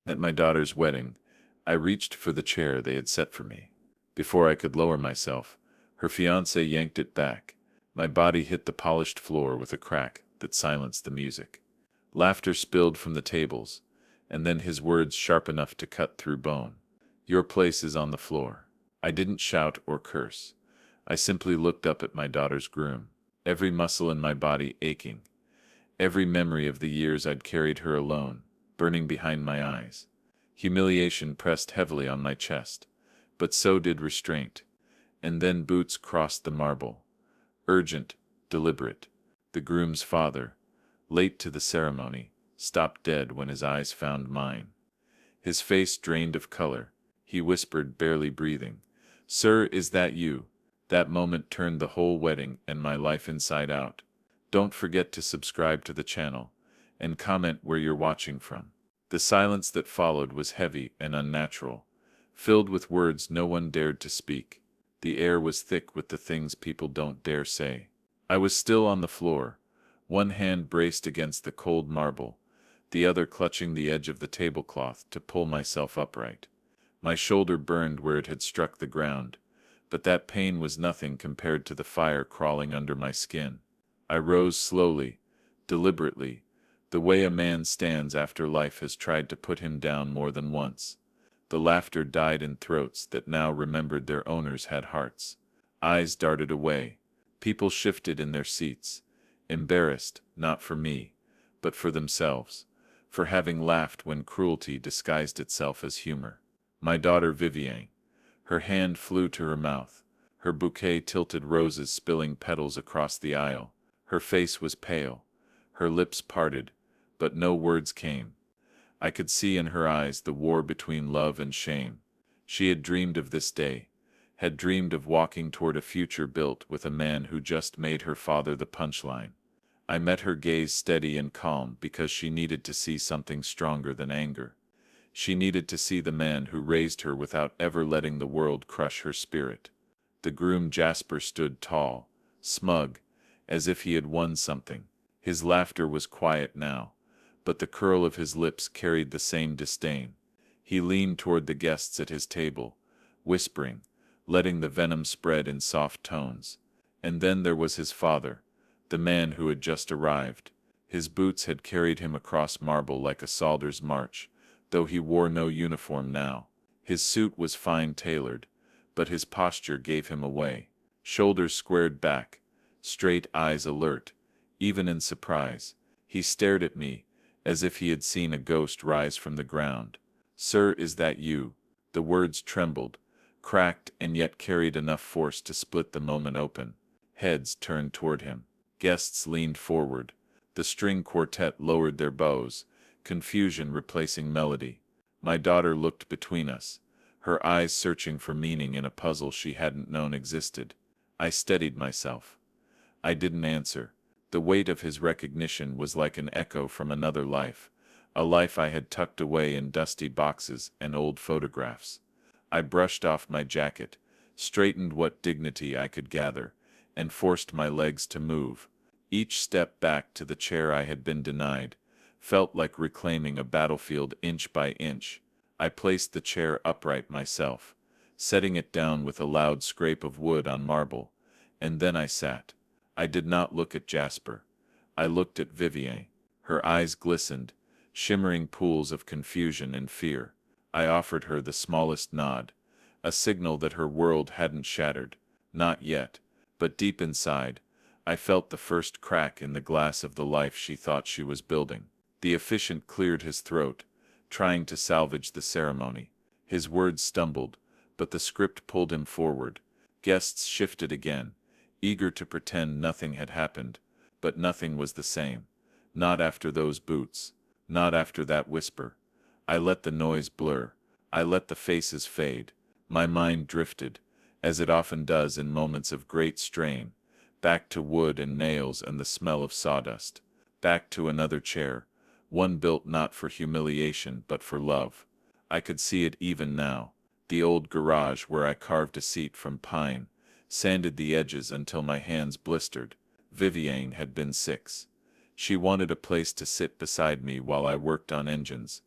At my daughter's wedding, I reached for the chair they had set for me. Before I could lower myself, her fiancé yanked it back. My body hit the polished floor with a crack that silenced the music. Laughter spilled from the tables, and then his words sharp enough to cut through bone. "Your place is on the floor." I didn't shout or curse. I simply looked up at my daughter's groom, every muscle in my body aching, every memory of the years I'd carried her alone, burning behind my eyes. Humiliation pressed heavily on my chest, but so did restraint. And then boots crossed the marble. Urgent, deliberate. The groom's father, late to the ceremony, stopped dead when his eyes found mine. His face drained of color. He whispered, barely breathing, "Sir, is that you?" That moment turned the whole wedding and my life inside out. Don't forget to subscribe to the channel and comment where you're watching from. The silence that followed was heavy and unnatural, filled with words no one dared to speak. The air was thick with the things people don't dare say. I was still on the floor, one hand braced against the cold marble, the other clutching the edge of the tablecloth to pull myself upright. My shoulder burned where it had struck the ground, but that pain was nothing compared to the fire crawling under my skin. I rose slowly, deliberately, the way a man stands after life has tried to put him down more than once. The laughter died in throats that now remembered their owners had hearts. Eyes darted away. People shifted in their seats, embarrassed, not for me, but for themselves, for having laughed when cruelty disguised itself as humor. My daughter Vivienne. Her hand flew to her mouth, her bouquet tilted roses spilling petals across the aisle. Her face was pale, her lips parted, but no words came. I could see in her eyes the war between love and shame. She had dreamed of this day, had dreamed of walking toward a future built with a man who just made her father the punchline. I met her gaze steady and calm because she needed to see something stronger than anger. She needed to see the man who raised her without ever letting the world crush her spirit. The groom Jasper stood tall, smug, as if he had won something. His laughter was quiet now, but the curl of his lips carried the same disdain. He leaned toward the guests at his table, whispering, letting the venom spread in soft tones. And then there was his father, the man who had just arrived. His boots had carried him across marble like a soldier's march, though he wore no uniform now. His suit was fine-tailored, but his posture gave him away. Shoulders squared back, straight eyes alert, even in surprise. He stared at me, as if he had seen a ghost rise from the ground. "Sir, is that you?" The words trembled, cracked, and yet carried enough force to split the moment open. Heads turned toward him. Guests leaned forward. The string quartet lowered their bows, confusion replacing melody. My daughter looked between us, her eyes searching for meaning in a puzzle she hadn't known existed. I steadied myself. I didn't answer. The weight of his recognition was like an echo from another life, a life I had tucked away in dusty boxes and old photographs. I brushed off my jacket, straightened what dignity I could gather, and forced my legs to move. Each step back to the chair I had been denied felt like reclaiming a battlefield inch by inch. I placed the chair upright myself, setting it down with a loud scrape of wood on marble, and then I sat. I did not look at Jasper. I looked at Vivienne. Her eyes glistened, shimmering pools of confusion and fear. I offered her the smallest nod, a signal that her world hadn't shattered. Not yet, but deep inside, I felt the first crack in the glass of the life she thought she was building. The officiant cleared his throat, trying to salvage the ceremony. His words stumbled, but the script pulled him forward. Guests shifted again, eager to pretend nothing had happened, but nothing was the same. Not after those boots, not after that whisper. I let the noise blur. I let the faces fade. My mind drifted, as it often does in moments of great strain, back to wood and nails and the smell of sawdust, back to another chair, one built not for humiliation but for love. I could see it even now, the old garage where I carved a seat from pine, sanded the edges until my hands blistered. Vivienne had been 6. She wanted a place to sit beside me while I worked on engines.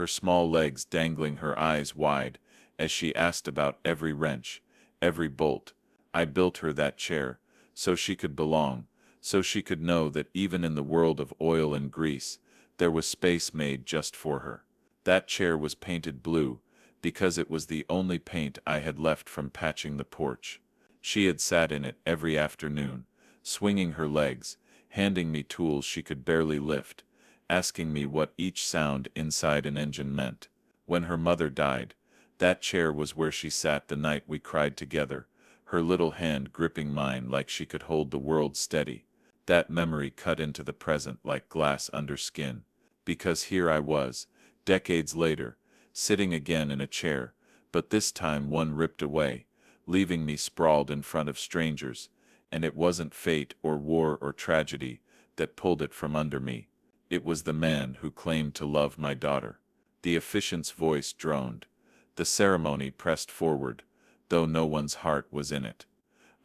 her small legs dangling, her eyes wide, as she asked about every wrench, every bolt. I built her that chair, so she could belong, so she could know that even in the world of oil and grease, there was space made just for her. That chair was painted blue, because it was the only paint I had left from patching the porch. She had sat in it every afternoon, swinging her legs, handing me tools she could barely lift, asking me what each sound inside an engine meant. When her mother died, that chair was where she sat the night we cried together, her little hand gripping mine like she could hold the world steady. That memory cut into the present like glass under skin, because here I was, decades later, sitting again in a chair, but this time one ripped away, leaving me sprawled in front of strangers, and it wasn't fate or war or tragedy that pulled it from under me. It was the man who claimed to love my daughter. The officiant's voice droned. The ceremony pressed forward, though no one's heart was in it.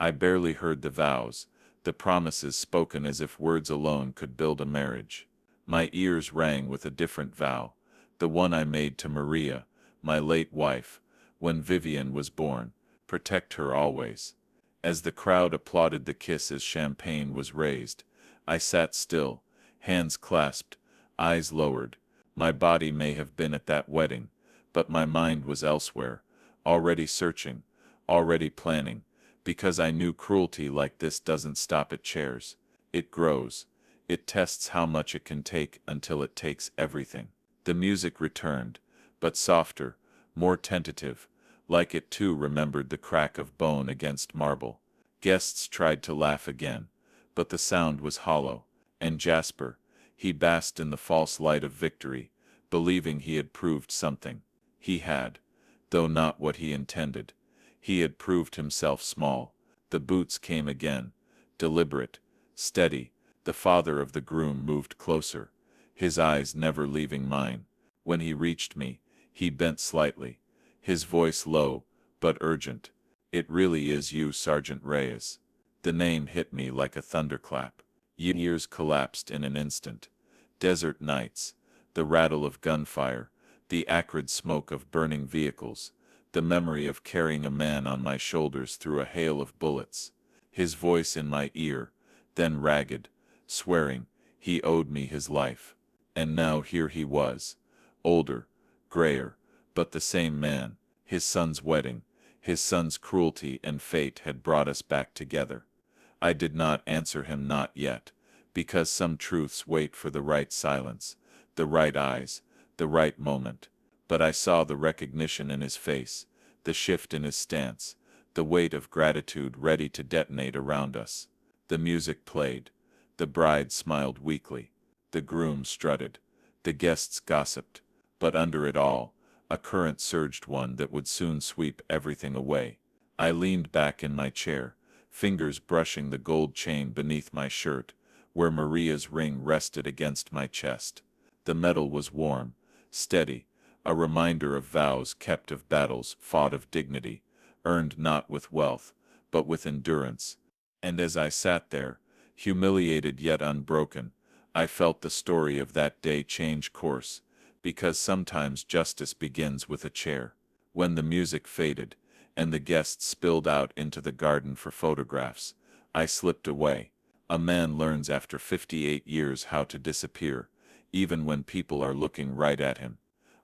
I barely heard the vows, the promises spoken as if words alone could build a marriage. My ears rang with a different vow, the one I made to Maria, my late wife, when Vivian was born: protect her always. As the crowd applauded the kiss as champagne was raised, I sat still, hands clasped, eyes lowered. My body may have been at that wedding, but my mind was elsewhere, already searching, already planning, because I knew cruelty like this doesn't stop at chairs. It grows. It tests how much it can take until it takes everything. The music returned, but softer, more tentative, like it too remembered the crack of bone against marble. Guests tried to laugh again, but the sound was hollow, and Jasper, he basked in the false light of victory, believing he had proved something. He had, though not what he intended. He had proved himself small. The boots came again, deliberate, steady. The father of the groom moved closer, his eyes never leaving mine. When he reached me, he bent slightly, his voice low, but urgent. It really is you, Sergeant Reyes. The name hit me like a thunderclap. Years collapsed in an instant. Desert nights, the rattle of gunfire, the acrid smoke of burning vehicles, the memory of carrying a man on my shoulders through a hail of bullets. His voice in my ear, then ragged, swearing he owed me his life. And now here he was, older, grayer, but the same man. His son's wedding, his son's cruelty and fate had brought us back together. I did not answer him, not yet, because some truths wait for the right silence, the right eyes, the right moment. But I saw the recognition in his face, the shift in his stance, the weight of gratitude ready to detonate around us. The music played. The bride smiled weakly. The groom strutted. The guests gossiped. But under it all, a current surged, one that would soon sweep everything away. I leaned back in my chair, fingers brushing the gold chain beneath my shirt, where Maria's ring rested against my chest. The metal was warm, steady, a reminder of vows kept, of battles fought, of dignity, earned not with wealth, but with endurance. And as I sat there, humiliated yet unbroken, I felt the story of that day change course, because sometimes justice begins with a chair. When the music faded, and the guests spilled out into the garden for photographs, I slipped away. A man learns after 58 years how to disappear, even when people are looking right at him.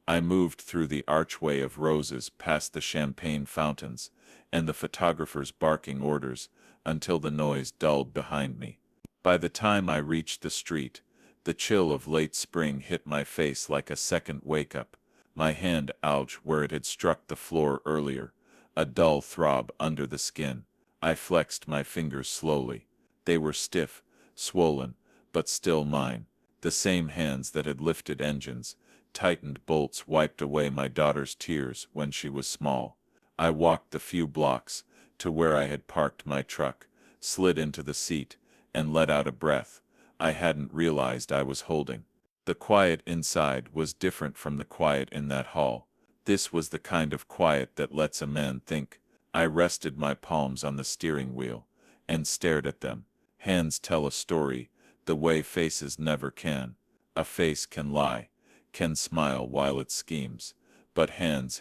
I moved through the archway of roses, past the champagne fountains, and the photographers barking orders, until the noise dulled behind me. By the time I reached the street, the chill of late spring hit my face like a second wake-up. My hand ouched where it had struck the floor earlier, a dull throb under the skin. I flexed my fingers slowly. They were stiff, swollen, but still mine. The same hands that had lifted engines, tightened bolts, wiped away my daughter's tears when she was small. I walked the few blocks to where I had parked my truck, slid into the seat, and let out a breath I hadn't realized I was holding. The quiet inside was different from the quiet in that hall. This was the kind of quiet that lets a man think. I rested my palms on the steering wheel, and stared at them. Hands tell a story, the way faces never can. A face can lie, can smile while it schemes, but hands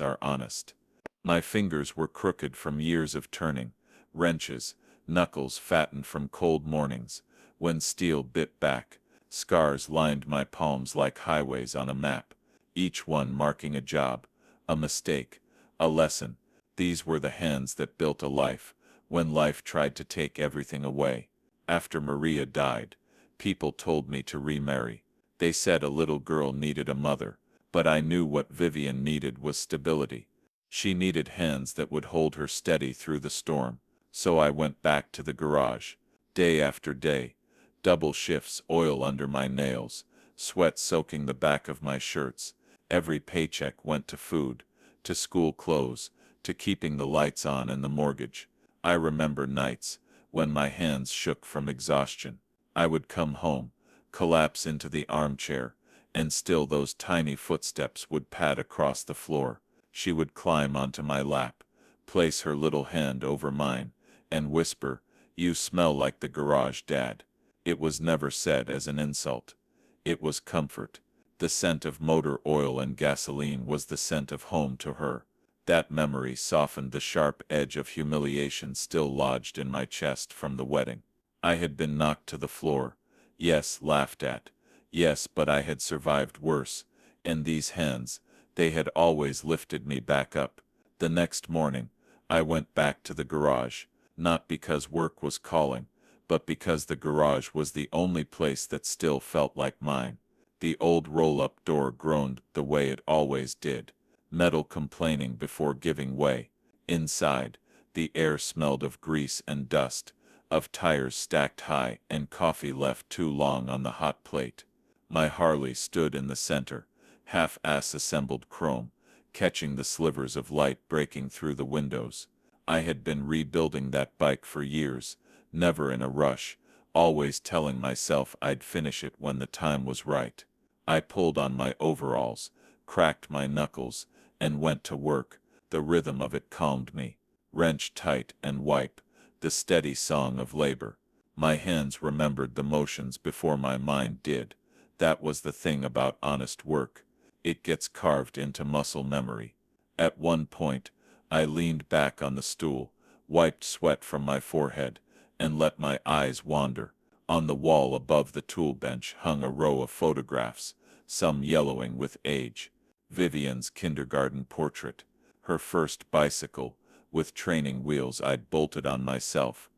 are honest. My fingers were crooked from years of turning, wrenches, knuckles fattened from cold mornings, when steel bit back, scars lined my palms like highways on a map, each one marking a job, a mistake, a lesson. These were the hands that built a life, when life tried to take everything away. After Maria died, people told me to remarry. They said a little girl needed a mother, but I knew what Vivian needed was stability. She needed hands that would hold her steady through the storm. So I went back to the garage, day after day, double shifts, oil under my nails, sweat soaking the back of my shirts. Every paycheck went to food, to school clothes, to keeping the lights on and the mortgage. I remember nights when my hands shook from exhaustion. I would come home, collapse into the armchair, and still those tiny footsteps would pad across the floor. She would climb onto my lap, place her little hand over mine, and whisper, "You smell like the garage, Dad." It was never said as an insult. It was comfort. The scent of motor oil and gasoline was the scent of home to her. That memory softened the sharp edge of humiliation still lodged in my chest from the wedding. I had been knocked to the floor, yes, laughed at, yes, but I had survived worse, and these hands, they had always lifted me back up. The next morning, I went back to the garage, not because work was calling, but because the garage was the only place that still felt like mine. The old roll-up door groaned the way it always did, metal complaining before giving way. Inside, the air smelled of grease and dust, of tires stacked high and coffee left too long on the hot plate. My Harley stood in the center, half-ass assembled chrome, catching the slivers of light breaking through the windows. I had been rebuilding that bike for years, never in a rush, always telling myself I'd finish it when the time was right. I pulled on my overalls, cracked my knuckles, and went to work. The rhythm of it calmed me. Wrench tight and wipe, the steady song of labor. My hands remembered the motions before my mind did. That was the thing about honest work. It gets carved into muscle memory. At one point, I leaned back on the stool, wiped sweat from my forehead, and let my eyes wander. On the wall above the tool bench hung a row of photographs, some yellowing with age. Vivian's kindergarten portrait, her first bicycle, with training wheels I'd bolted on myself,